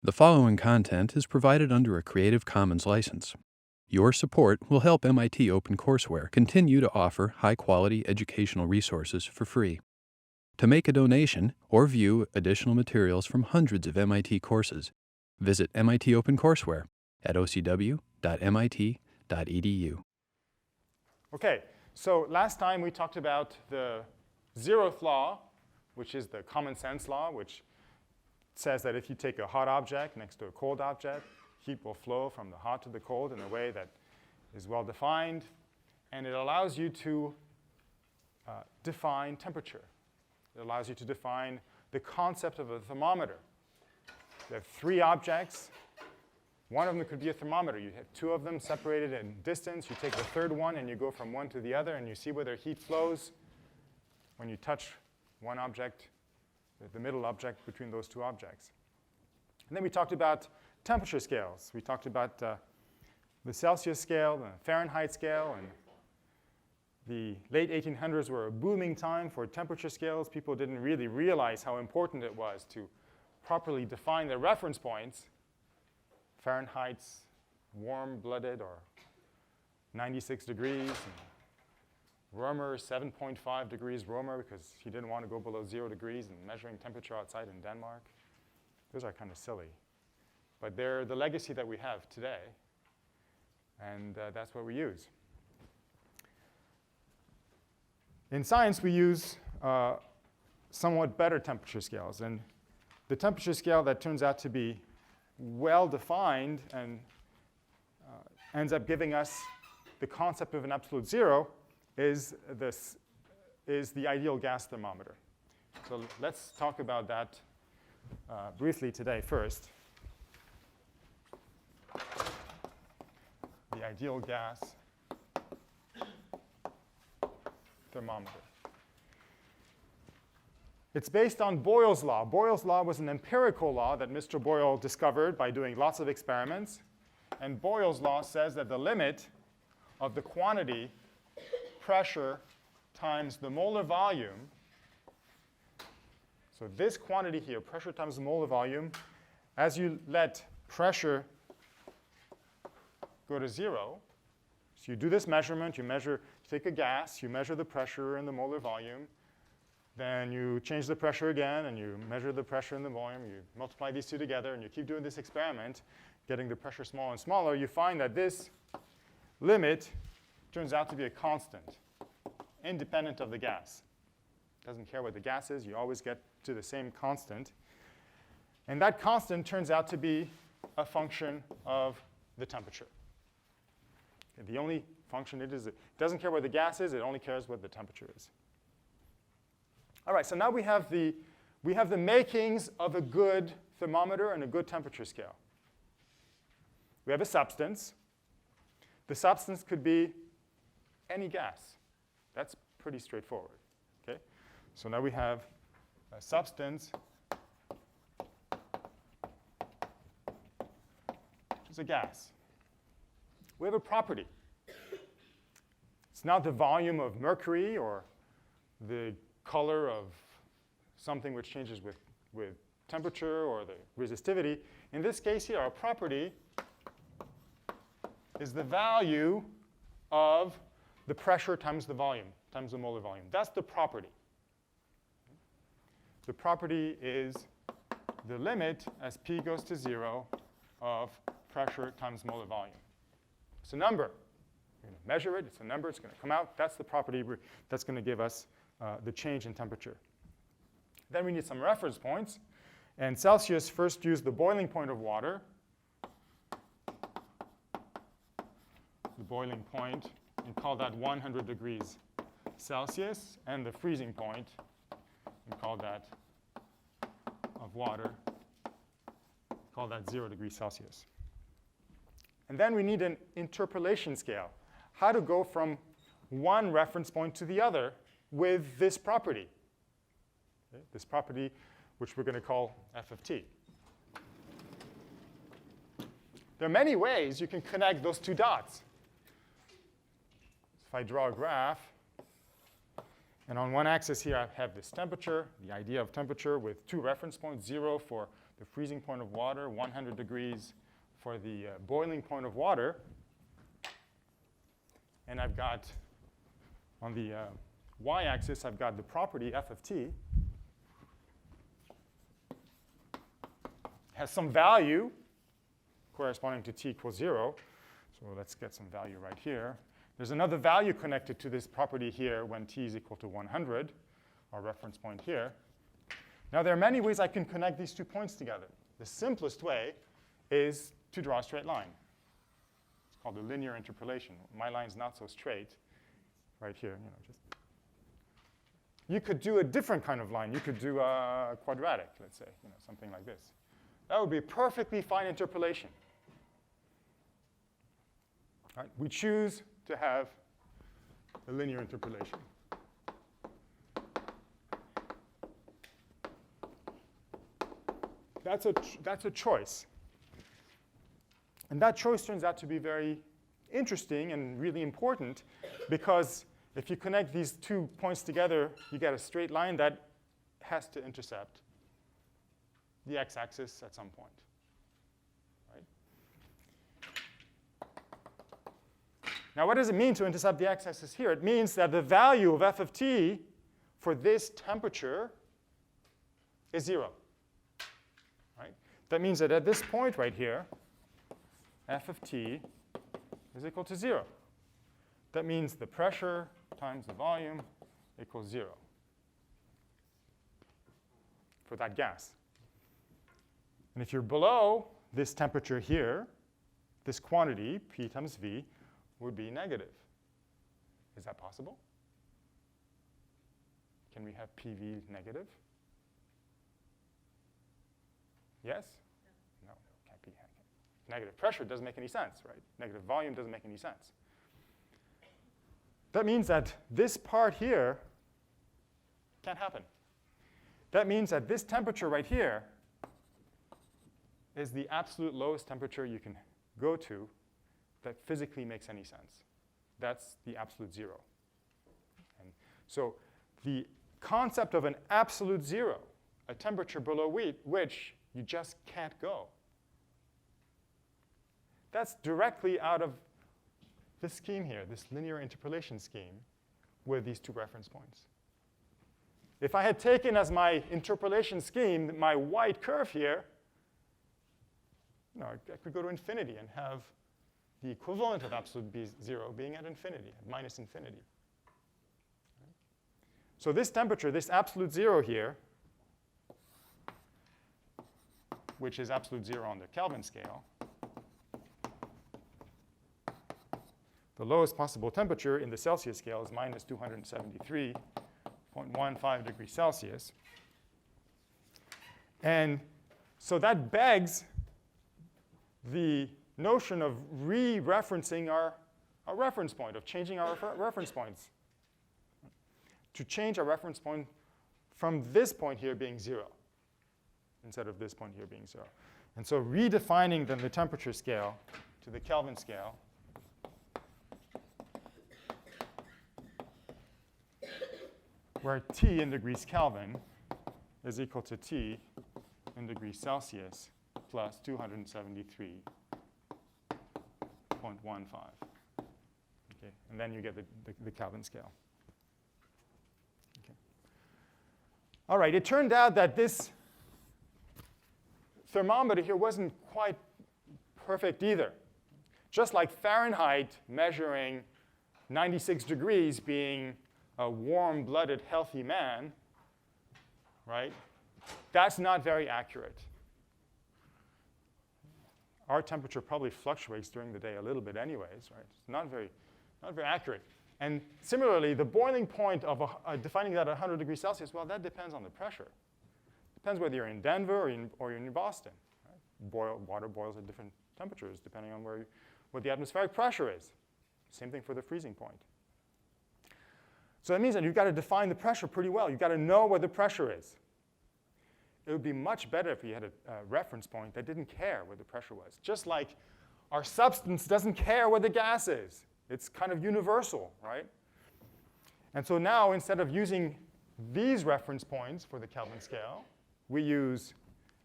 The following content is provided under a Creative Commons license. Your support will help MIT OpenCourseware continue to offer high-quality educational resources for free. To make a donation or view additional materials from hundreds of MIT courses, visit MIT OpenCourseware at ocw.mit.edu. Okay, so last time we talked about the zeroth law, which is the common sense law, which says that if you take a hot object next to a cold object, heat will flow from the hot to the cold in a way that is well defined, and it allows you to define temperature. It allows you to define the concept of a thermometer. You have three objects. One of them could be a thermometer. You have two of them separated in distance. You take the third one and you go from one to the other and you see whether heat flows when you touch one object, the middle object between those two objects. And then we talked about temperature scales. We talked about the Celsius scale, the Fahrenheit scale, and the late 1800s were a booming time for temperature scales. People didn't really realize how important it was to properly define the reference points. Fahrenheit's warm-blooded, or 96 degrees. And Romer, 7.5 degrees Romer, because he didn't want to go below 0 degrees and measuring temperature outside in Denmark. Those are kind of silly. But they're the legacy that we have today. And that's what we use. In science, we use somewhat better temperature scales. And the temperature scale that turns out to be well-defined and ends up giving us the concept of an absolute zero is the ideal gas thermometer. So let's talk about that briefly today first. The ideal gas thermometer. It's based on Boyles Law. Boyles Law was an empirical law that Mr. Boyle discovered by doing lots of experiments. And Boyles Law says that the limit of the quantity pressure times the molar volume, so this quantity here, pressure times the molar volume, as you let pressure go to 0, so you do this measurement, you take a gas, you measure the pressure and the molar volume, then you change the pressure again, and you measure the pressure and the volume. You multiply these two together, and you keep doing this experiment, getting the pressure smaller and smaller. You find that this limit turns out to be a constant, independent of the gas. Doesn't care what the gas is. You always get to the same constant. And that constant turns out to be a function of the temperature. And the only function it is, it doesn't care what the gas is. It only cares what the temperature is. All right, so now we have the makings of a good thermometer and a good temperature scale. We have a substance. The substance could be any gas. That's pretty straightforward. Okay? So now we have a substance, which is a gas. We have a property. It's not the volume of mercury or the color of something which changes with temperature or the resistivity. In this case here, our property is the value of the pressure times the volume, times the molar volume. That's the property. The property is the limit as p goes to 0 of pressure times molar volume. It's a number. We're going to measure it. It's a number. It's going to come out. That's the property that's going to give us the change in temperature. Then we need some reference points. And Celsius first used the boiling point of water. The boiling point, and call that 100 degrees Celsius. And the freezing point, and call that of water, call that 0 degrees Celsius. And then we need an interpolation scale. How to go from one reference point to the other with this property. Okay? This property, which we're going to call f of t. There are many ways you can connect those two dots. If I draw a graph, and on one axis here I have this temperature, the idea of temperature with two reference points, 0 for the freezing point of water, 100 degrees for the boiling point of water. And I've got, on the y-axis, I've got the property f of t. Has some value corresponding to t equals 0. So let's get some value right here. There's another value connected to this property here when t is equal to 100, our reference point here. Now, there are many ways I can connect these 2 points together. The simplest way is to draw a straight line. It's called a linear interpolation. My line's not so straight right here. You could do a different kind of line. You could do a quadratic, let's say, something like this. That would be a perfectly fine interpolation. All right, we choose to have a linear interpolation. That's a choice. And that choice turns out to be very interesting and really important, because if you connect these 2 points together, you get a straight line that has to intercept the x-axis at some point. Right? Now, what does it mean to intercept the x-axis here? It means that the value of f of t for this temperature is 0. Right? That means that at this point right here, f of t is equal to 0. That means the pressure times the volume equals 0 for that gas. And if you're below this temperature here, this quantity, P times V, would be negative. Is that possible? Can we have PV negative? Yes? No, can't be. Negative pressure doesn't make any sense, right? Negative volume doesn't make any sense. That means that this part here can't happen. That means that this temperature right here is the absolute lowest temperature you can go to that physically makes any sense. That's the absolute 0. And so the concept of an absolute 0, a temperature below which you just can't go, that's directly out of this scheme here, this linear interpolation scheme with these 2 reference points. If I had taken as my interpolation scheme my white curve here, I could go to infinity and have the equivalent of absolute 0 being at infinity, at minus infinity. So this temperature, this absolute 0 here, which is absolute 0 on the Kelvin scale, the lowest possible temperature in the Celsius scale is minus 273.15 degrees Celsius. And so that begs the notion of re-referencing our reference point, of changing our reference points. To change our reference point from this point here being 0 instead of this point here being 0. And so redefining then the temperature scale to the Kelvin scale where T in degrees Kelvin is equal to T in degrees Celsius plus 273.15. Okay, and then you get the Kelvin scale. Okay. All right, it turned out that this thermometer here wasn't quite perfect either. Just like Fahrenheit measuring 96 degrees being a warm-blooded, healthy man, right? That's not very accurate. Our temperature probably fluctuates during the day a little bit anyways, right? It's not very accurate. And similarly, the boiling point of defining that at 100 degrees Celsius, well, that depends on the pressure. Depends whether you're in Denver or you're in Boston. Right? Water boils at different temperatures depending on what the atmospheric pressure is. Same thing for the freezing point. So that means that you've got to define the pressure pretty well. You've got to know what the pressure is. It would be much better if you had a reference point that didn't care what the pressure was. Just like our substance doesn't care what the gas is. It's kind of universal, right? And so now, instead of using these reference points for the Kelvin scale, we use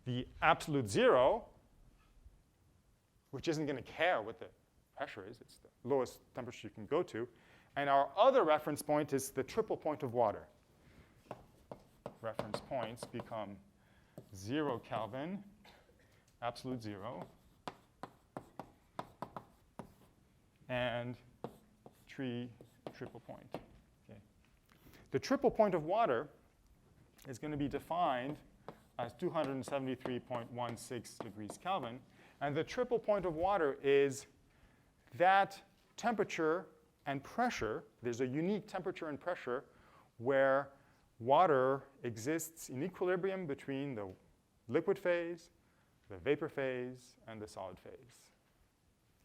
the absolute zero, which isn't going to care what the pressure is. It's the lowest temperature you can go to. And our other reference point is the triple point of water. Reference points become 0 Kelvin, absolute 0, and triple point. Okay. The triple point of water is going to be defined as 273.16 degrees Kelvin. And the triple point of water is that temperature and pressure. There's a unique temperature and pressure where water exists in equilibrium between the liquid phase, the vapor phase, and the solid phase.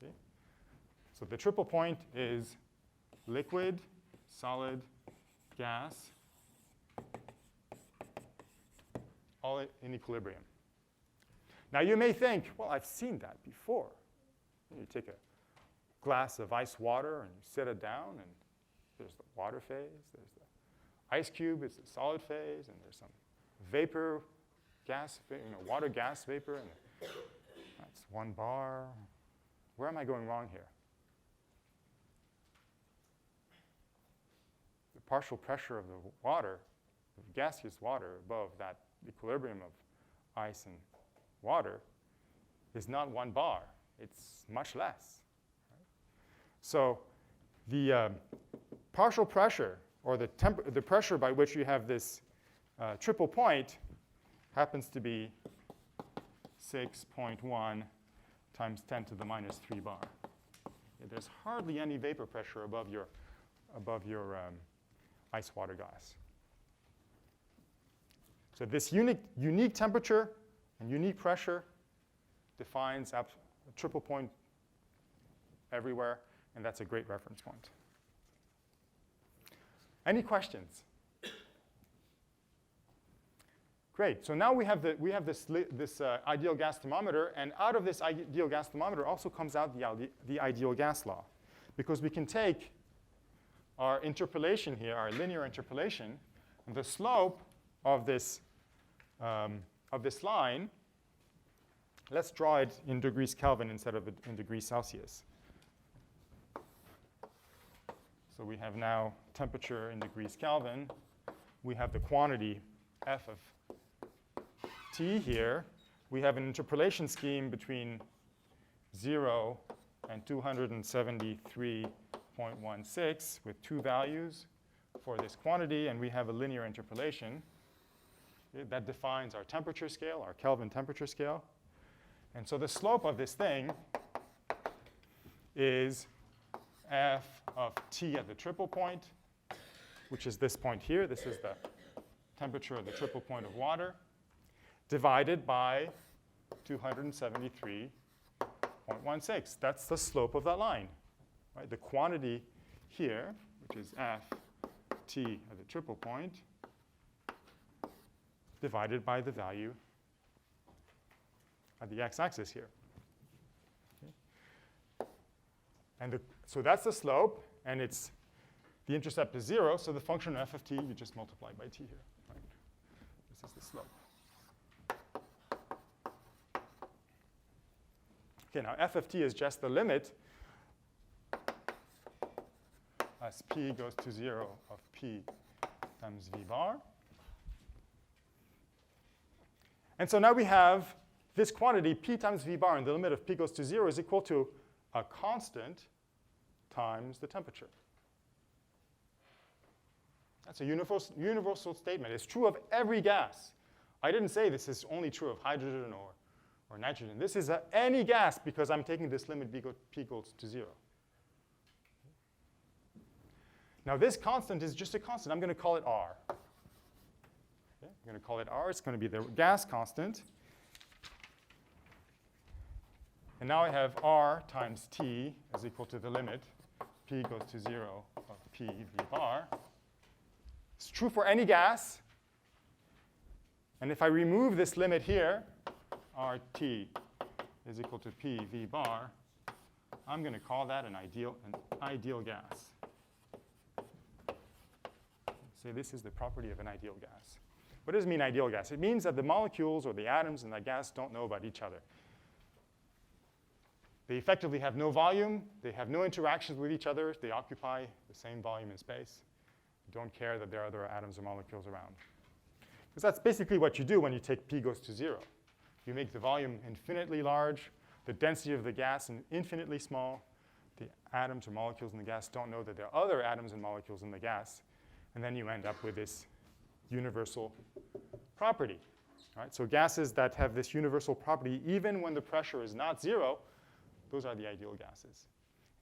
Okay? So the triple point is liquid, solid, gas, all in equilibrium. Now you may think, well, I've seen that before. You take a glass of ice water and you set it down, and there's the water phase, there's the ice cube, it's the solid phase, and there's some vapor, gas, water, gas, vapor, and that's 1 bar. Where am I going wrong here? The partial pressure of the water, of gaseous water above that equilibrium of ice and water is not 1 bar. It's much less. Right? So the partial pressure, or the pressure by which you have this triple point, happens to be 6.1 times 10 to the minus 3 bar. Okay, there's hardly any vapor pressure above your ice water glass. So this unique temperature and unique pressure defines a triple point everywhere, and that's a great reference point. Any questions? Great. So now we have this ideal gas thermometer, and out of this ideal gas thermometer also comes out the ideal gas law, because we can take our interpolation here, our linear interpolation, and the slope of this line. Let's draw it in degrees Kelvin instead of in degrees Celsius. So we have now temperature in degrees Kelvin. We have the quantity F of T here. We have an interpolation scheme between 0 and 273.16 with 2 values for this quantity, and we have a linear interpolation. Okay, that defines our temperature scale, our Kelvin temperature scale. And so the slope of this thing is F of T at the triple point, which is this point here. This is the temperature of the triple point of water, divided by 273.16. That's the slope of that line. Right? The quantity here, which is F T at the triple point, divided by the value at the x-axis here. Okay. And so that's the slope, and the intercept is 0, so the function f of t, you just multiply by t here. Right? This is the slope. Okay, now f of t is just the limit as p goes to 0 of p times v bar. And so now we have this quantity, p times v bar, and the limit of p goes to 0 is equal to a constant times the temperature. That's a universal statement. It's true of every gas. I didn't say this is only true of hydrogen or nitrogen. This is any gas because I'm taking this limit p equals to 0. Now this constant is just a constant. I'm going to call it R. Okay, I'm going to call it R. It's going to be the gas constant. And now I have R times T is equal to the limit p goes to 0 of p v bar. It's true for any gas. And if I remove this limit here, RT is equal to p v bar, I'm going to call that an ideal gas. Say this is the property of an ideal gas. What does it mean, ideal gas? It means that the molecules or the atoms in that gas don't know about each other. They effectively have no volume. They have no interactions with each other. They occupy the same volume in space. They don't care that there are other atoms or molecules around. Because that's basically what you do when you take P goes to 0. You make the volume infinitely large, the density of the gas infinitely small. The atoms or molecules in the gas don't know that there are other atoms and molecules in the gas. And then you end up with this universal property. Right? So gases that have this universal property, even when the pressure is not 0, those are the ideal gases.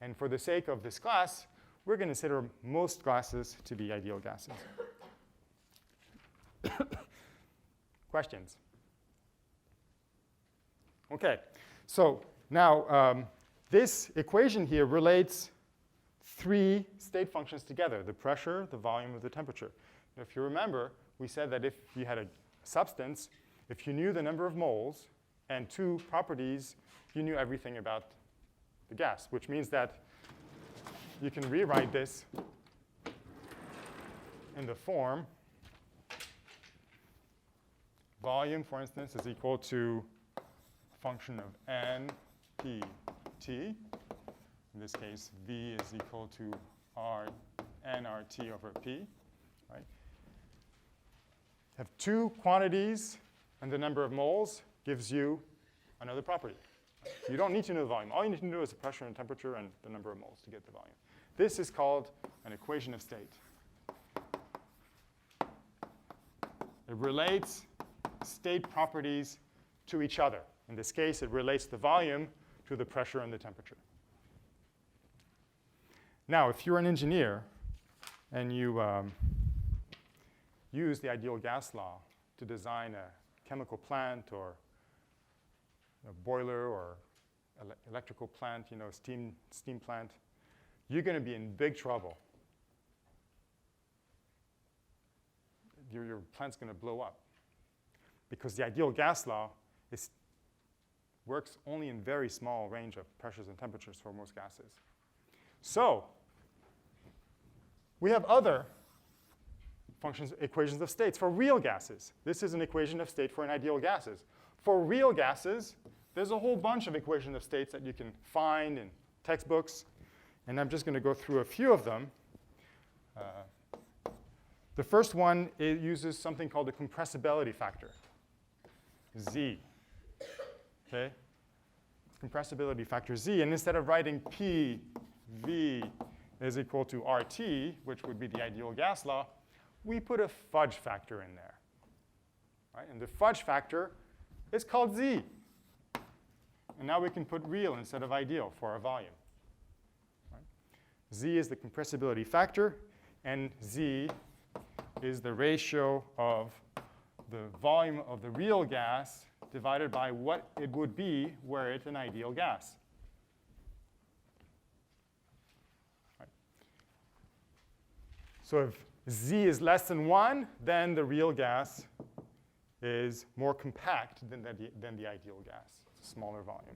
And for the sake of this class, we're going to consider most gases to be ideal gases. Questions? OK. So now this equation here relates 3 state functions together, the pressure, the volume, or the temperature. If you remember, we said that if you had a substance, if you knew the number of moles and 2 properties, you knew everything about the gas, which means that you can rewrite this in the form volume, for instance, is equal to a function of n, p, t. In this case, v is equal to r, n rt over p. Right? Have 2 quantities, and the number of moles gives you another property. You don't need to know the volume. All you need to know is the pressure and temperature and the number of moles to get the volume. This is called an equation of state. It relates state properties to each other. In this case, it relates the volume to the pressure and the temperature. Now, if you're an engineer and you use the ideal gas law to design a chemical plant or a boiler or electrical plant, steam plant, you're going to be in big trouble. Your plant's going to blow up because the ideal gas law works only in very small range of pressures and temperatures for most gases. So we have other functions, equations of states for real gases. This is an equation of state for an ideal gases. For real gases, there's a whole bunch of equations of states that you can find in textbooks. And I'm just going to go through a few of them. The first one, it uses something called the compressibility factor, Z. Okay? Compressibility factor Z. And instead of writing P, V is equal to RT, which would be the ideal gas law, we put a fudge factor in there. Right? And the fudge factor is called Z. And now we can put real instead of ideal for our volume. Right? Z is the compressibility factor, and Z is the ratio of the volume of the real gas divided by what it would be were it an ideal gas. Right. So if Z is less than 1, then the real gas is more compact than the ideal gas. It's a smaller volume.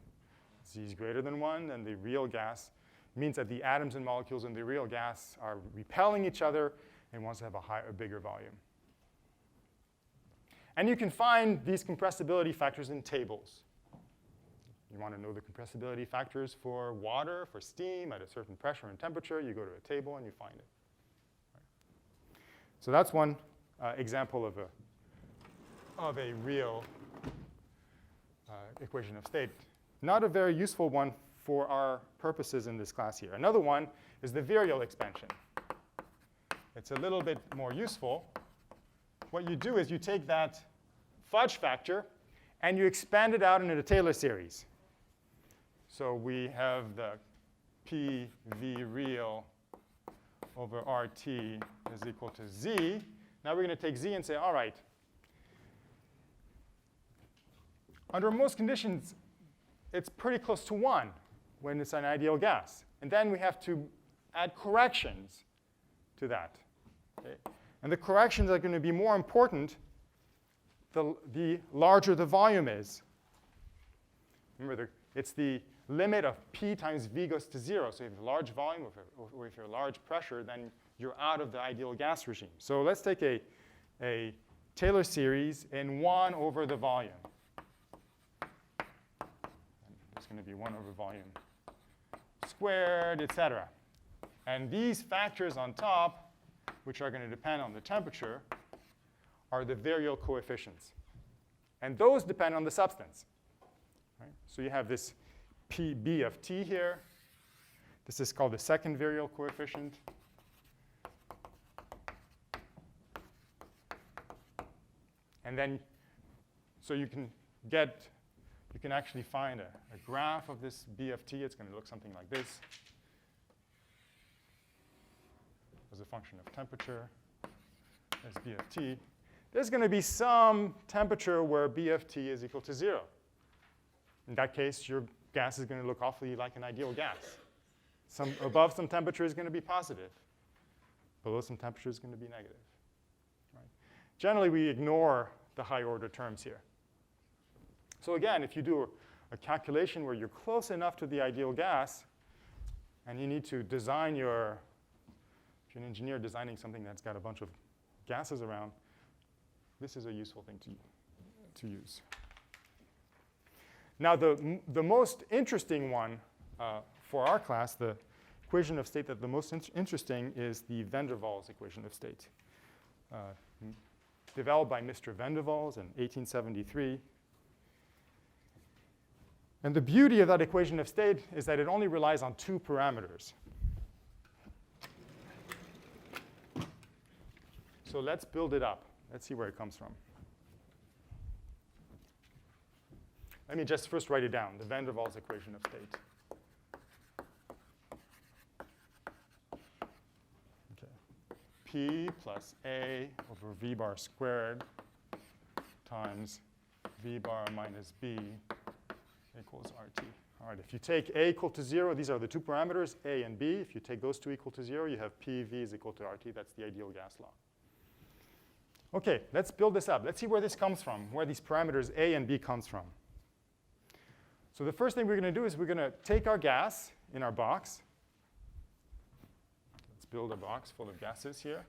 Z is greater than 1, then the real gas means that the atoms and molecules in the real gas are repelling each other and wants to have a bigger volume. And you can find these compressibility factors in tables. You want to know the compressibility factors for water, for steam, at a certain pressure and temperature. You go to a table and you find it. Right. So that's one example of a real equation of state. Not a very useful one for our purposes in this class here. Another one is the virial expansion. It's a little bit more useful. What you do is you take that fudge factor and you expand it out into the Taylor series. So we have the PV real over RT is equal to Z. Now we're going to take Z and say, all right, under most conditions, it's pretty close to 1 when it's an ideal gas. And then we have to add corrections to that. Okay? And the corrections are going to be more important the larger the volume is. Remember, it's the limit of P times V goes to 0. So if you have a large volume or if you have a large pressure, then you're out of the ideal gas regime. So let's take a Taylor series in 1 over the volume. It's going to be 1 over volume squared, et cetera. And these factors on top, which are going to depend on the temperature, are the virial coefficients. And those depend on the substance. Right? So you have this PB of T here. This is called the second virial coefficient. And then, so you can actually find a graph of this B of T. It's going to look something like this as a function of temperature. There's B of T. There's going to be some temperature where B of T is equal to 0. In that case, your gas is going to look awfully like an ideal gas. Above some temperature is going to be positive. Below some temperature is going to be negative. Right? Generally, we ignore the high-order terms here. So again, if you do a calculation where you're close enough to the ideal gas, and you need to design if you're an engineer designing something that's got a bunch of gases around, this is a useful thing to use. Now, the most interesting one for our class, the equation of state that the most interesting is the van der Waals equation of state, developed by Mr. van der Waals in 1873. And the beauty of that equation of state is that it only relies on 2 parameters. So let's build it up. Let's see where it comes from. Let me just first write it down, the van der Waals equation of state. Okay. P plus A over V bar squared times V bar minus B equals RT. All right, if you take A equal to 0, these are the 2 parameters, A and B. If you take those 2 equal to 0, you have PV is equal to RT. That's the ideal gas law. OK, let's build this up. Let's see where this comes from, where these parameters A and B comes from. So the first thing we're going to do is we're going to take our gas in our box. Let's build a box full of gases here.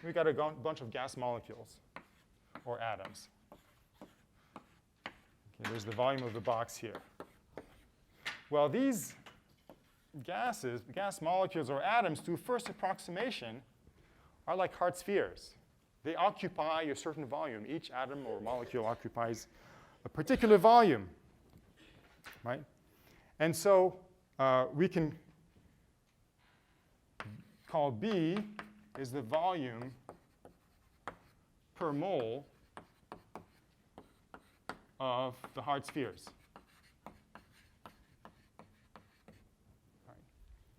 We've got a bunch of gas molecules, or atoms. Okay, there's the volume of the box here. Well, these gas molecules, or atoms, to first approximation, are like hard spheres. They occupy a certain volume. Each atom or molecule occupies a particular volume. Right? And so we can call B is the volume per mole of the hard spheres. Right.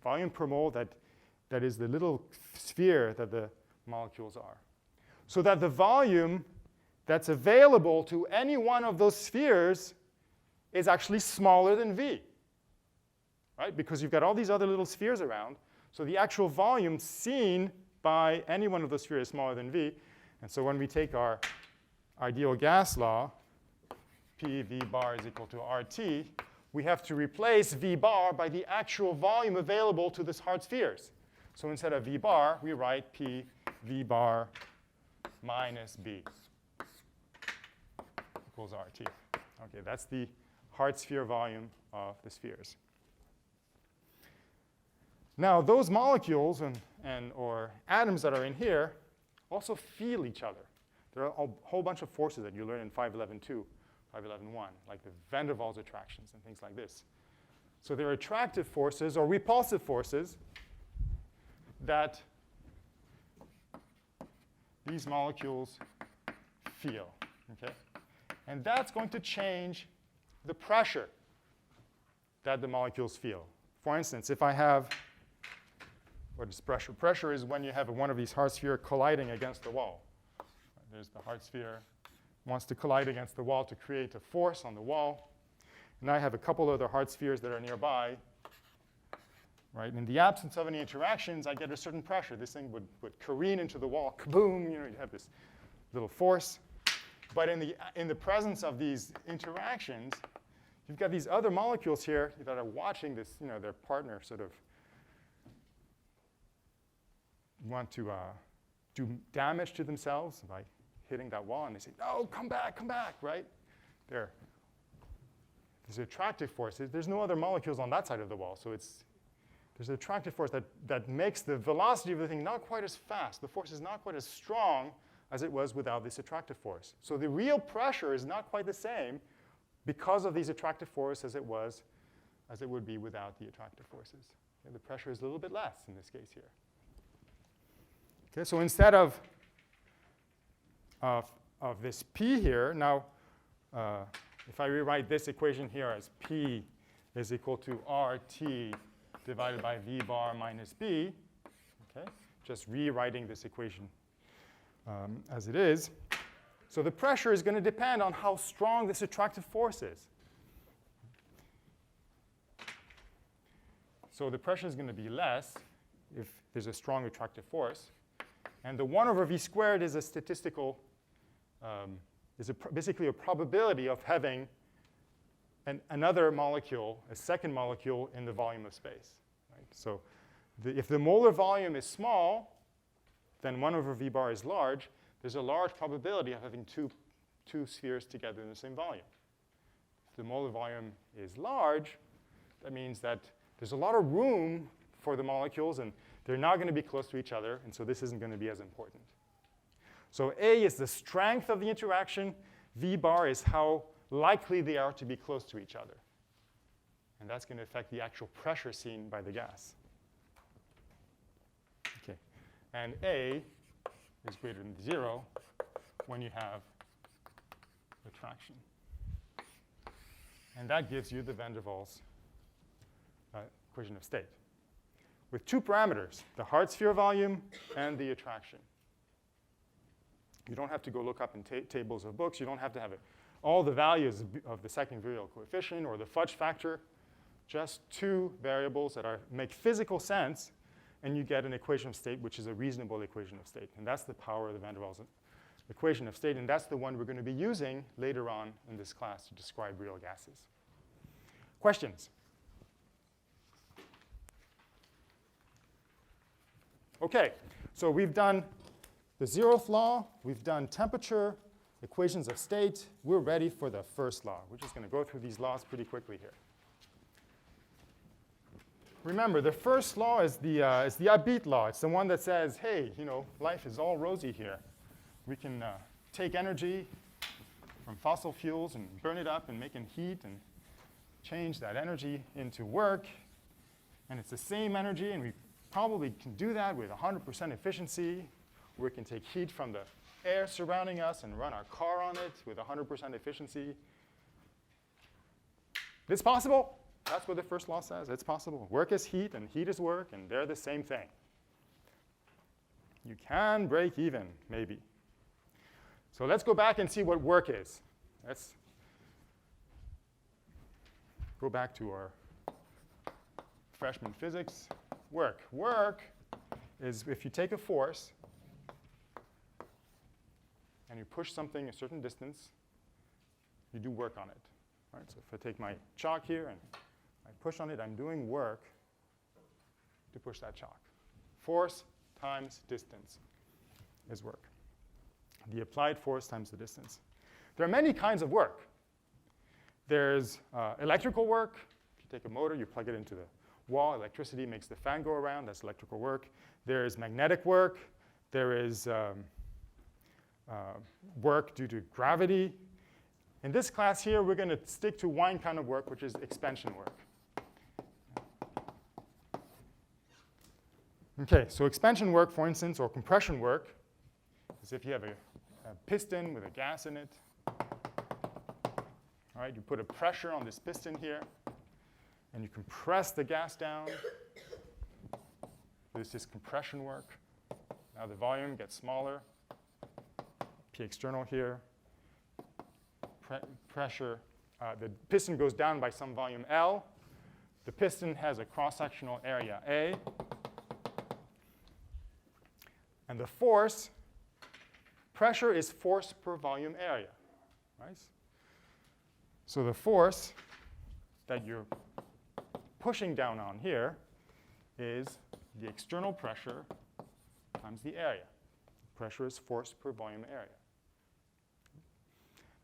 Volume per mole, that is the little sphere that the molecules are. So that the volume that's available to any one of those spheres is actually smaller than V, right? Because you've got all these other little spheres around. So the actual volume seen by any one of those spheres is smaller than V. And so when we take our ideal gas law, P V bar is equal to RT, we have to replace V bar by the actual volume available to these hard spheres. So instead of V bar, we write P V bar minus B equals RT. OK, that's the hard sphere volume of the spheres. Now, those molecules or atoms that are in here also feel each other. There are a whole bunch of forces that you learn in 5.11.2, 5.11.1, like the van der Waals attractions and things like this. So there are attractive forces or repulsive forces that these molecules feel. Okay? And that's going to change the pressure that the molecules feel. For instance, if I have, what is pressure? Pressure is when you have one of these hard spheres colliding against the wall. There's the hard sphere, wants to collide against the wall to create a force on the wall. And I have a couple other hard spheres that are nearby. Right? In the absence of any interactions, I get a certain pressure. This thing would careen into the wall. Kaboom! You have this little force. But in the presence of these interactions, you've got these other molecules here that are watching this, their partner sort of want to do damage to themselves by hitting that wall, and they say, no, come back, right? There's an attractive force. There's no other molecules on that side of the wall, so there's an attractive force that makes the velocity of the thing not quite as fast. The force is not quite as strong as it was without this attractive force. So the real pressure is not quite the same because of these attractive forces as it would be without the attractive forces. Okay, the pressure is a little bit less in this case here. Okay, so instead of this P here, now if I rewrite this equation here as P is equal to RT divided by V bar minus B, okay, just rewriting this equation as it is. So the pressure is going to depend on how strong this attractive force is. So the pressure is going to be less if there's a strong attractive force. And the 1 over v squared is a statistical, basically a probability of having another molecule, a second molecule in the volume of space. Right? So if the molar volume is small, then 1 over v bar is large. There's a large probability of having two spheres together in the same volume. If the molar volume is large, that means that there's a lot of room for the molecules, and they're not going to be close to each other, and so this isn't going to be as important. So A is the strength of the interaction. V bar is how likely they are to be close to each other. And that's going to affect the actual pressure seen by the gas. Okay. And A is greater than 0 when you have attraction. And that gives you the van der Waals equation of state with two parameters, the hard sphere volume and the attraction. You don't have to go look up in tables of books. You don't have to have all the values of the second virial coefficient or the fudge factor, just two variables that make physical sense, and you get an equation of state which is a reasonable equation of state. And that's the power of the van der Waals equation of state, and that's the one we're going to be using later on in this class to describe real gases. Questions? Okay, so we've done the 0th law, we've done temperature, equations of state. We're ready for the first law. We're just going to go through these laws pretty quickly here. Remember, the first law is the Upbeat Law. It's the one that says, hey, life is all rosy here. We can take energy from fossil fuels and burn it up and make it heat and change that energy into work. And it's the same energy, and we probably can do that with 100% efficiency. We can take heat from the air surrounding us and run our car on it with 100% efficiency. It's possible. That's what the first law says. It's possible. Work is heat, and heat is work, and they're the same thing. You can break even, maybe. So let's go back and see what work is. Let's go back to our freshman physics. Work. Work is if you take a force and you push something a certain distance, you do work on it. Right? So if I take my chalk here and I push on it, I'm doing work to push that chalk. Force times distance is work. The applied force times the distance. There are many kinds of work. There's electrical work. If you take a motor, you plug it into the wall. Electricity makes the fan go around. That's electrical work. There is magnetic work. There is work due to gravity. In this class here, we're going to stick to one kind of work, which is expansion work. OK, so expansion work, for instance, or compression work, is if you have a piston with a gas in it. All right, you put a pressure on this piston here, and you compress the gas down. This is compression work. Now the volume gets smaller. P external here. Pressure. The piston goes down by some volume L. The piston has a cross-sectional area A. And the force, pressure is force per volume area. Right? So the force that you're pushing down on here is the external pressure times the area. Pressure is force per volume area.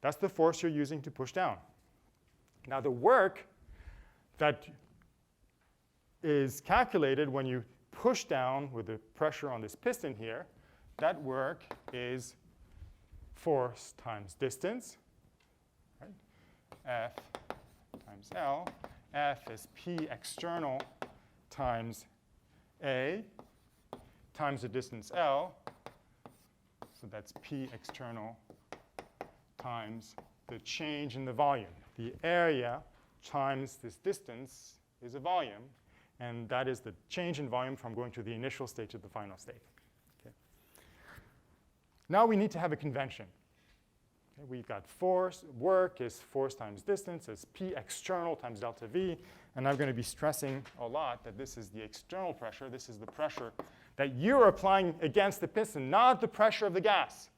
That's the force you're using to push down. Now, the work that is calculated when you push down with the pressure on this piston here, that work is force times distance, right? F times L. F is P external times A times the distance L. So that's P external times the change in the volume. The area times this distance is a volume, and that is the change in volume from going to the initial state to the final state. Okay. Now we need to have a convention. Okay, we've got force, work is force times distance, is P external times delta V, and I'm going to be stressing a lot that this is the external pressure. This is the pressure that you're applying against the piston, not the pressure of the gas.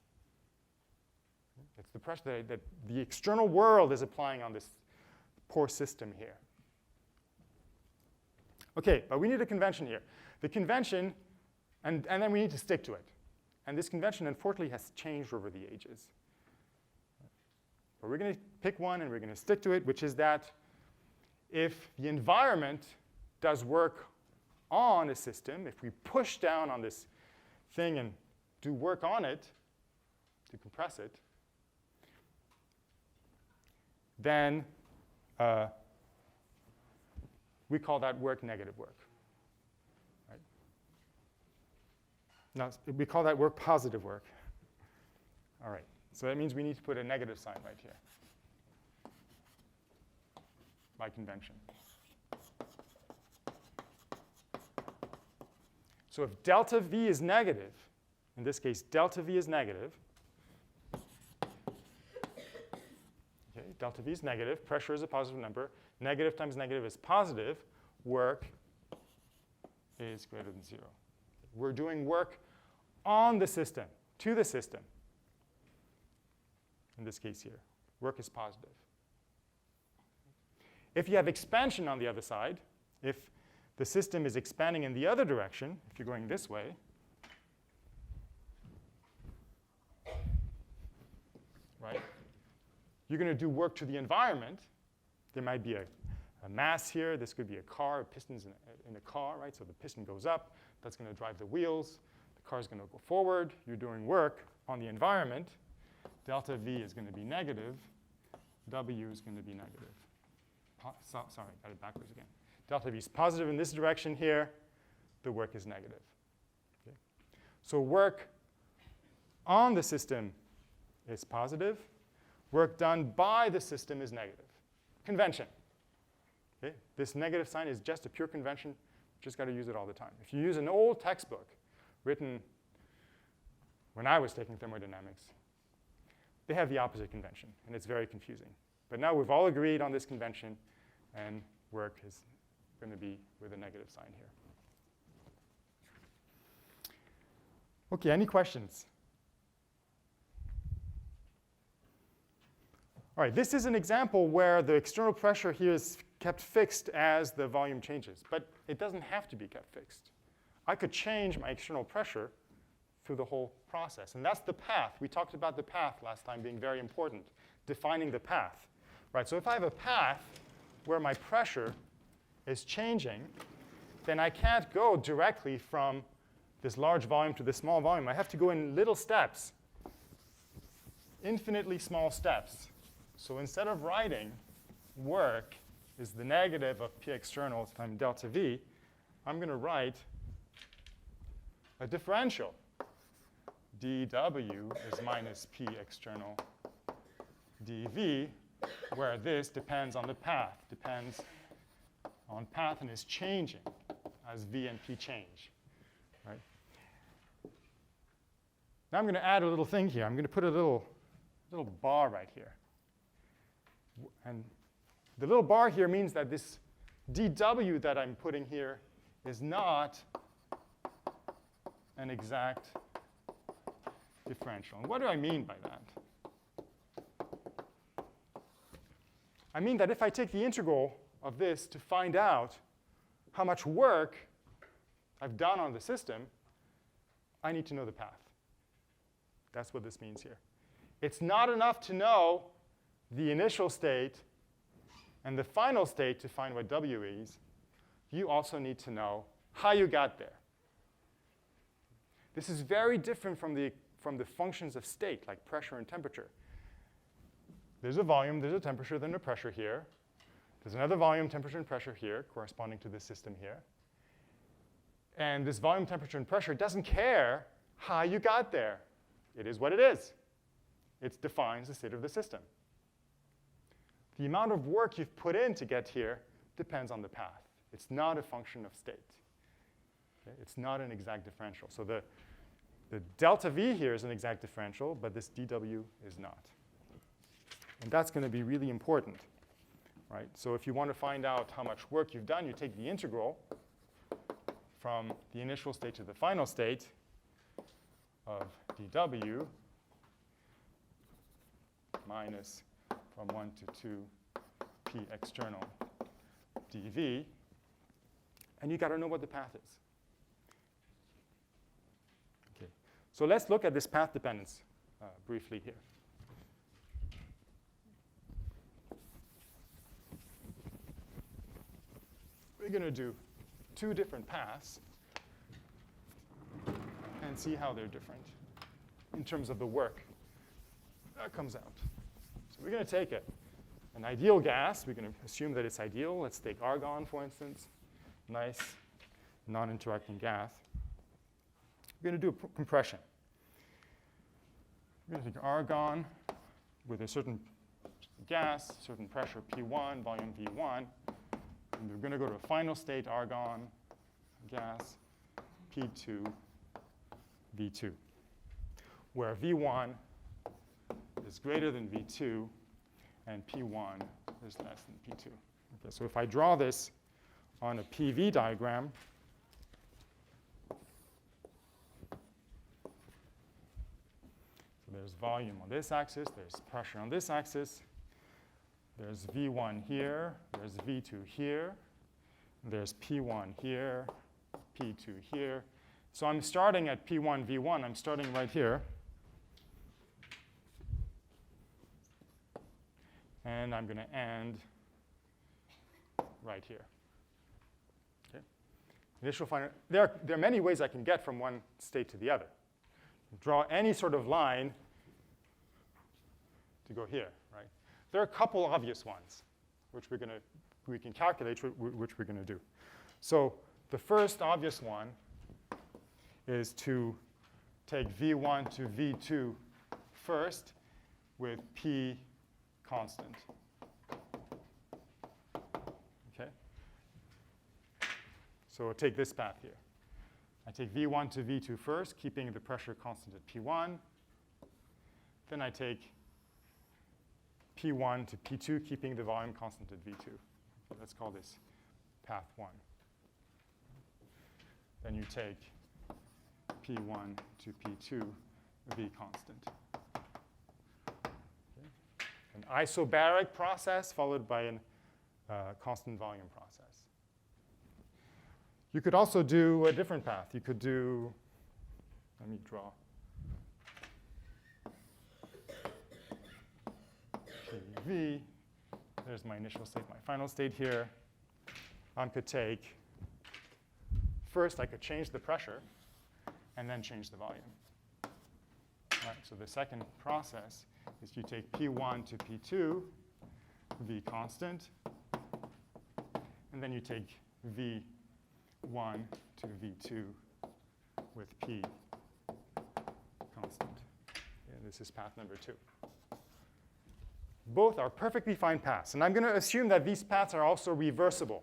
It's the pressure that the external world is applying on this poor system here. OK, but we need a convention here. The convention, and then we need to stick to it. And this convention, unfortunately, has changed over the ages. But we're going to pick one, and we're going to stick to it, which is that if the environment does work on a system, if we push down on this thing and do work on it to compress it, then we call that work negative work. Right? Now, we call that work positive work. All right. So that means we need to put a negative sign right here by convention. So if delta V is negative, in this case, delta V is negative. Okay, delta V is negative. Pressure is a positive number. Negative times negative is positive. Work is greater than 0. We're doing work on the system, to the system. In this case here, work is positive. If you have expansion on the other side, if the system is expanding in the other direction, if you're going this way, right, you're going to do work to the environment. There might be a mass here. This could be a car. A piston's in a car, right? So the piston goes up. That's going to drive the wheels. The car's going to go forward. You're doing work on the environment. Delta V is going to be negative. W is going to be negative. Sorry, got it backwards again. Delta V is positive in this direction here. The work is negative. Okay. So work on the system is positive. Work done by the system is negative. Convention. Okay. This negative sign is just a pure convention. Just got to use it all the time. If you use an old textbook written when I was taking thermodynamics, they have the opposite convention, and it's very confusing. But now we've all agreed on this convention, and work is going to be with a negative sign here. OK, any questions? All right, this is an example where the external pressure here is kept fixed as the volume changes. But it doesn't have to be kept fixed. I could change my external pressure through the whole process. And that's the path. We talked about the path last time being very important, defining the path. Right, so if I have a path where my pressure is changing, then I can't go directly from this large volume to this small volume. I have to go in little steps, infinitely small steps. So instead of writing work is the negative of P external times delta V, I'm going to write a differential. dW is minus P external dV, where this depends on the path, depends on path and is changing as V and P change. Right? Now I'm going to add a little thing here. I'm going to put a little bar right here. And the little bar here means that this dW that I'm putting here is not an exact differential. And what do I mean by that? I mean that if I take the integral of this to find out how much work I've done on the system, I need to know the path. That's what this means here. It's not enough to know the initial state and the final state to find what W is, you also need to know how you got there. This is very different from the functions of state, like pressure and temperature. There's a volume, there's a temperature, then a pressure here. There's another volume, temperature, and pressure here, corresponding to this system here. And this volume, temperature, and pressure doesn't care how you got there. It is what it is. It defines the state of the system. The amount of work you've put in to get here depends on the path. It's not a function of state. Okay? It's not an exact differential. So the delta V here is an exact differential, but this dW is not. And that's going to be really important. Right? So if you want to find out how much work you've done, you take the integral from the initial state to the final state of dW minus from 1 to 2 p external dV. And you got to know what the path is. Okay. So let's look at this path dependence briefly here. We're going to do two different paths and see how they're different in terms of the work that comes out. So we're going to take an ideal gas. We're going to assume that it's ideal. Let's take argon, for instance. Nice, non-interacting gas. We're going to do a compression. We're going to take argon with a certain gas, certain pressure P1, volume V1. And we're going to go to a final state argon gas P2, V2, where V1 is greater than V2 and P1 is less than P2. Okay, so if I draw this on a PV diagram, so there's volume on this axis, there's pressure on this axis. There's V1 here, there's V2 here, there's P1 here, P2 here. So I'm starting at P1, V1. I'm starting right here. And I'm going to end right here. Okay. Initial final. There are many ways I can get from one state to the other. Draw any sort of line to go here, right? There are a couple obvious ones, which we can calculate, which we're going to do. So the first obvious one is to take V1 to V2 first with P constant. Okay? So I'll take this path here. I take V1 to V2 first, keeping the pressure constant at P1. Then I take P1 to P2, keeping the volume constant at V2. Okay, let's call this path 1. Then you take P1 to P2, V constant. Okay. An isobaric process followed by a constant volume process. You could also do a different path. You could do, let me draw. PV, there's my initial state, my final state here. I could take, first I could change the pressure and then change the volume. Right, so the second process is you take P1 to P2, V constant, and then you take V1 to V2 with P constant. And this is path number 2. Both are perfectly fine paths. And I'm going to assume that these paths are also reversible.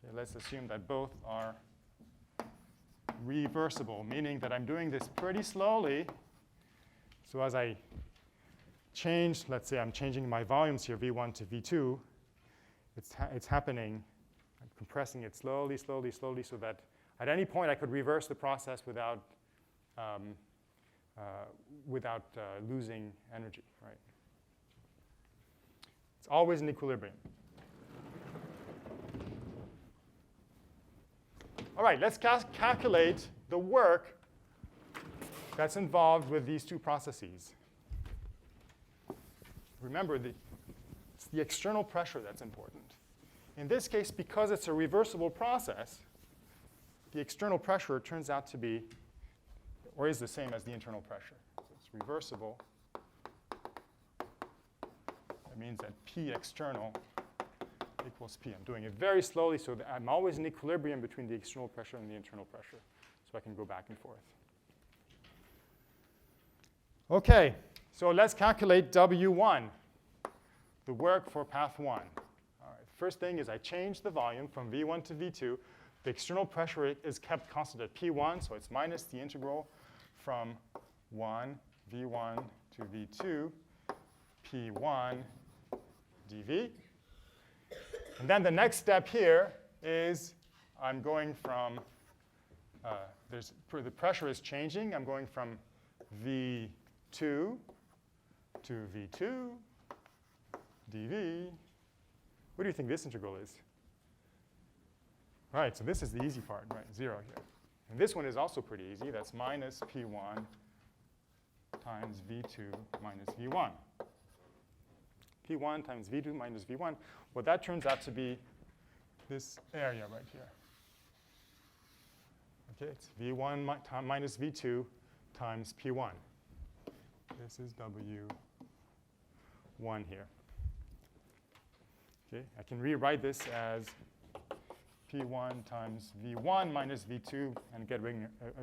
Okay, let's assume that both are reversible, meaning that I'm doing this pretty slowly. So as I change, let's say I'm changing my volumes here, V1 to V2, it's happening. I'm compressing it slowly, slowly, slowly, so that at any point I could reverse the process without losing energy, right? It's always in equilibrium. All right, let's calculate the work that's involved with these two processes. remember, it's the external pressure that's important. In this case, because it's a reversible process, the external pressure turns out to be, or is the same as the internal pressure. So it's reversible. That means that P external equals P. I'm doing it very slowly so that I'm always in equilibrium between the external pressure and the internal pressure. So I can go back and forth. OK, so let's calculate W1, the work for path 1. All right, first thing is I change the volume from V1 to V2. The external pressure is kept constant at P1, so it's minus the integral from 1 V1 to V2 P1 dV. And then the next step here is I'm going from, the pressure is changing. I'm going from V2 to V2 dV. What do you think this integral is? All right, so this is the easy part, right? 0 here. And this one is also pretty easy. That's minus P1 times V2 minus V1. P1 times V2 minus V1. Well, that turns out to be this area right here. OK, it's V1 minus V2 times P1. This is W1 here. OK, I can rewrite this as P1 times V1 minus V2 and get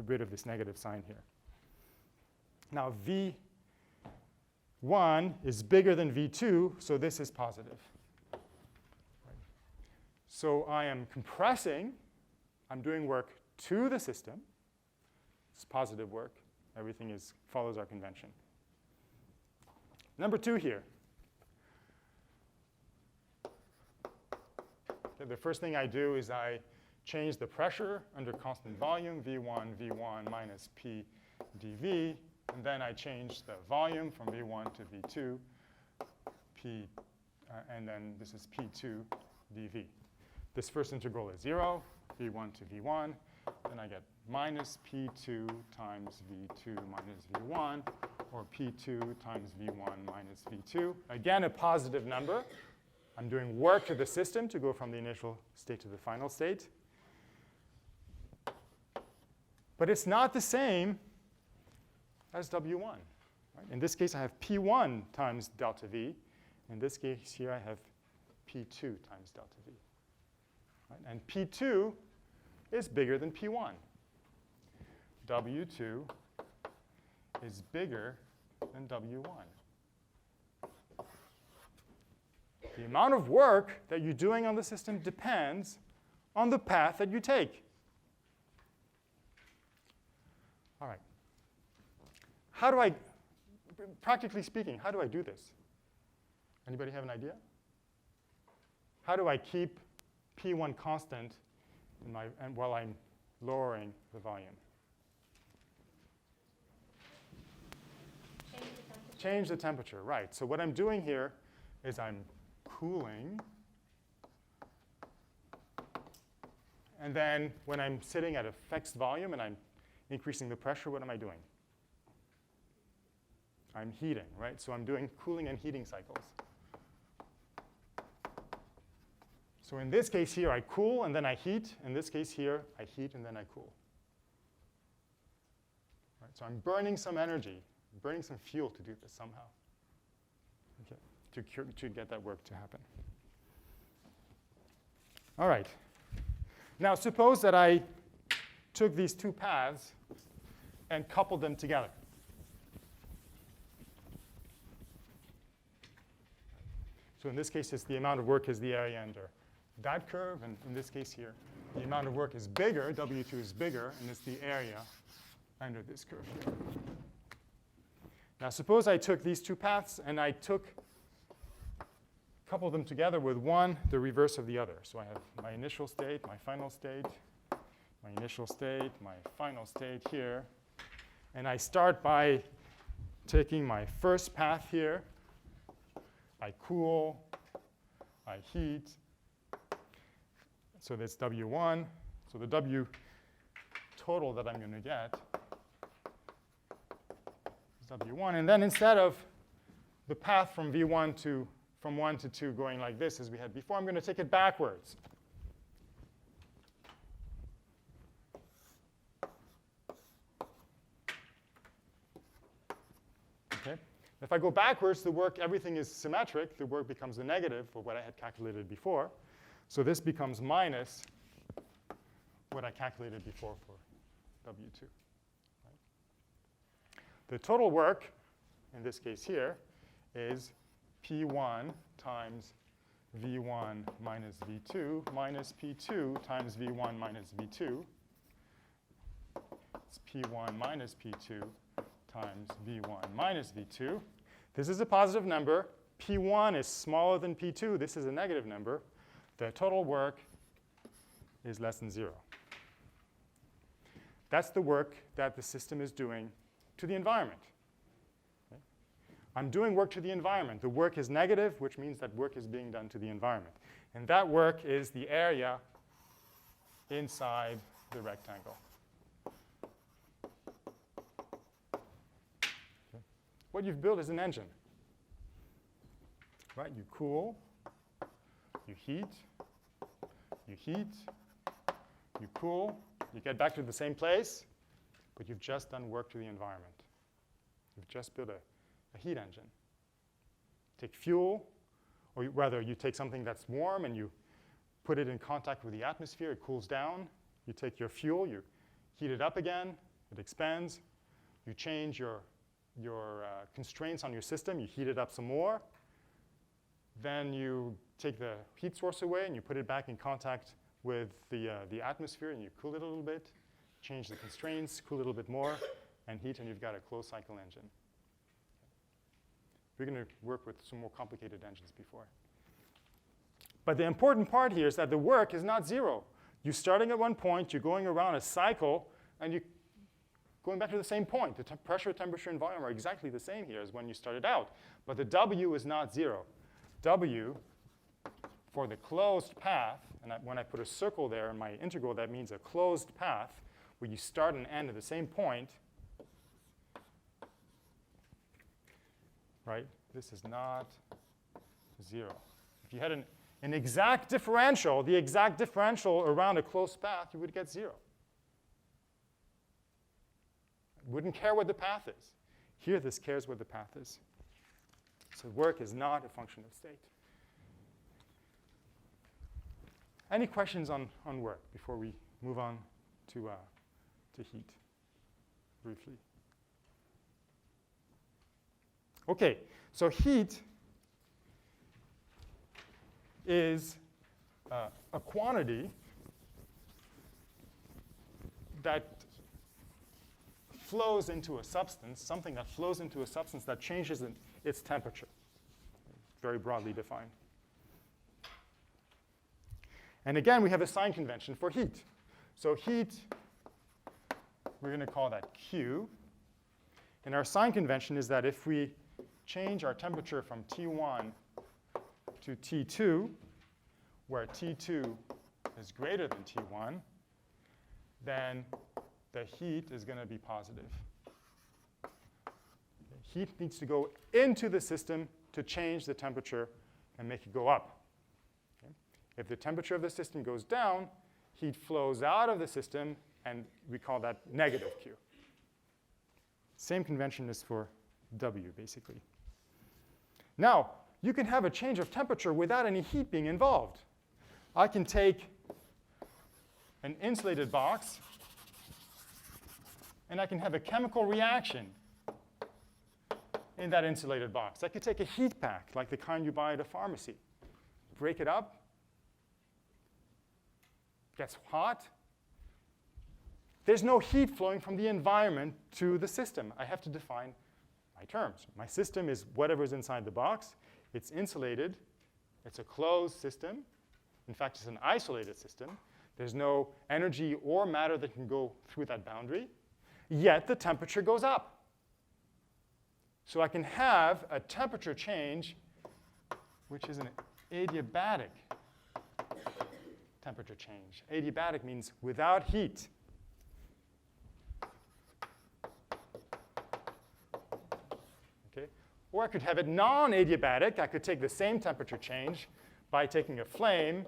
rid of this negative sign here. Now, V1 is bigger than V2, so this is positive. Right. So I am compressing. I'm doing work to the system. It's positive work. Everything follows our convention. Number 2 here. Okay, the first thing I do is I change the pressure under constant volume, V1 minus P dV. And then I change the volume from V1 to V2, and then this is P2 dV. This first integral is 0, V1 to V1. Then I get minus P2 times V2 minus V1, or P2 times V1 minus V2. Again, a positive number. I'm doing work to the system to go from the initial state to the final state. But it's not the same as W1. Right? In this case, I have P1 times delta V. In this case here, I have P2 times delta V. Right? And P2 is bigger than P1. W2 is bigger than W1. The amount of work that you're doing on the system depends on the path that you take. All right. How do I, practically speaking, how do I do this? Anybody have an idea? How do I keep P1 constant while I'm lowering the volume? Change the temperature, right. So what I'm doing here is I'm cooling. And then when I'm sitting at a fixed volume and I'm increasing the pressure, what am I doing? I'm heating, right? So I'm doing cooling and heating cycles. So in this case here, I cool and then I heat. In this case here, I heat and then I cool. Right? So I'm burning some energy, burning some fuel to do this somehow, okay, to get that work to happen. All right. Now suppose that I took these two paths and coupled them together. So in this case, it's the amount of work is the area under that curve. And in this case here, the amount of work is bigger. W2 is bigger. And it's the area under this curve here. Now suppose I took these two paths and I coupled them together with one, the reverse of the other. So I have my initial state, my final state, my initial state, my final state here. And I start by taking my first path here. I cool, I heat. So that's W1. So the W total that I'm going to get is W1. And then instead of the path from V1 to, from 1 to 2 going like this as we had before. I'm going to take it backwards. Okay. If I go backwards, the work, everything is symmetric. The work becomes a negative for what I had calculated before. So this becomes minus what I calculated before for W2. Right? The total work, in this case here, is P1 times V1 minus V2 minus P2 times V1 minus V2. It's P1 minus P2 times V1 minus V2. This is a positive number. P1 is smaller than P2. This is a negative number. The total work is less than 0. That's the work that the system is doing to the environment. Okay? I'm doing work to the environment. The work is negative, which means that work is being done to the environment. And that work is the area inside the rectangle. Okay? What you've built is an engine. Right? You cool, you heat, you cool, you get back to the same place, but you've just done work to the environment. You've just built a heat engine. Take fuel, or rather you take something that's warm and you put it in contact with the atmosphere, it cools down. You take your fuel, you heat it up again, it expands. You change your constraints on your system, you heat it up some more. Then you take the heat source away and you put it back in contact with the atmosphere and you cool it a little bit, change the constraints, cool it a little bit more, and heat, and you've got a closed cycle engine. We're going to work with some more complicated engines before. But the important part here is that the work is not 0. You're starting at one point, you're going around a cycle, and you're going back to the same point. The pressure, temperature, and volume are exactly the same here as when you started out. But the W is not 0. W, for the closed path, and when I put a circle there in my integral, that means a closed path where you start and end at the same point. Right? This is not 0. If you had an exact differential, the exact differential around a closed path, you would get 0. Wouldn't care what the path is. Here, this cares what the path is. So work is not a function of state. Any questions on work before we move on to heat briefly? OK, so heat is a quantity that flows into a substance, something that flows into a substance that changes its temperature, very broadly defined. And again, we have a sign convention for heat. So heat, we're going to call that Q. And our sign convention is that if we change our temperature from T1 to T2, where T2 is greater than T1, then the heat is going to be positive. Heat needs to go into the system to change the temperature and make it go up. Okay? If the temperature of the system goes down, heat flows out of the system, and we call that negative Q. Same convention is for W, basically. Now, you can have a change of temperature without any heat being involved. I can take an insulated box, and I can have a chemical reaction in that insulated box. I could take a heat pack, like the kind you buy at a pharmacy, break it up, gets hot. There's no heat flowing from the environment to the system. I have to define my terms. My system is whatever's inside the box. It's insulated. It's a closed system. In fact, it's an isolated system. There's no energy or matter that can go through that boundary. Yet the temperature goes up. So I can have a temperature change, which is an adiabatic temperature change. Adiabatic means without heat. Okay? Or I could have it non-adiabatic. I could take the same temperature change by taking a flame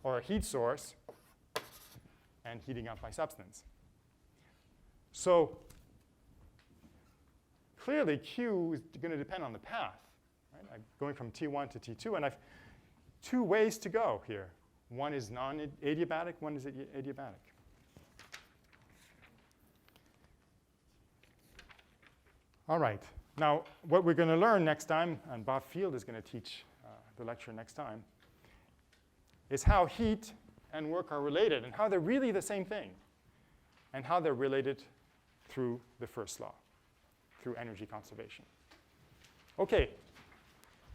or a heat source and heating up my substance. So clearly, Q is going to depend on the path. Right? I'm going from T1 to T2, and I've two ways to go here. One is non-adiabatic, one is adiabatic. All right. Now, what we're going to learn next time, and Bob Field is going to teach the lecture next time, is how heat and work are related, and how they're really the same thing, and how they're related through the first law, through energy conservation. OK,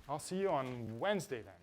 I'll see you on Wednesday then.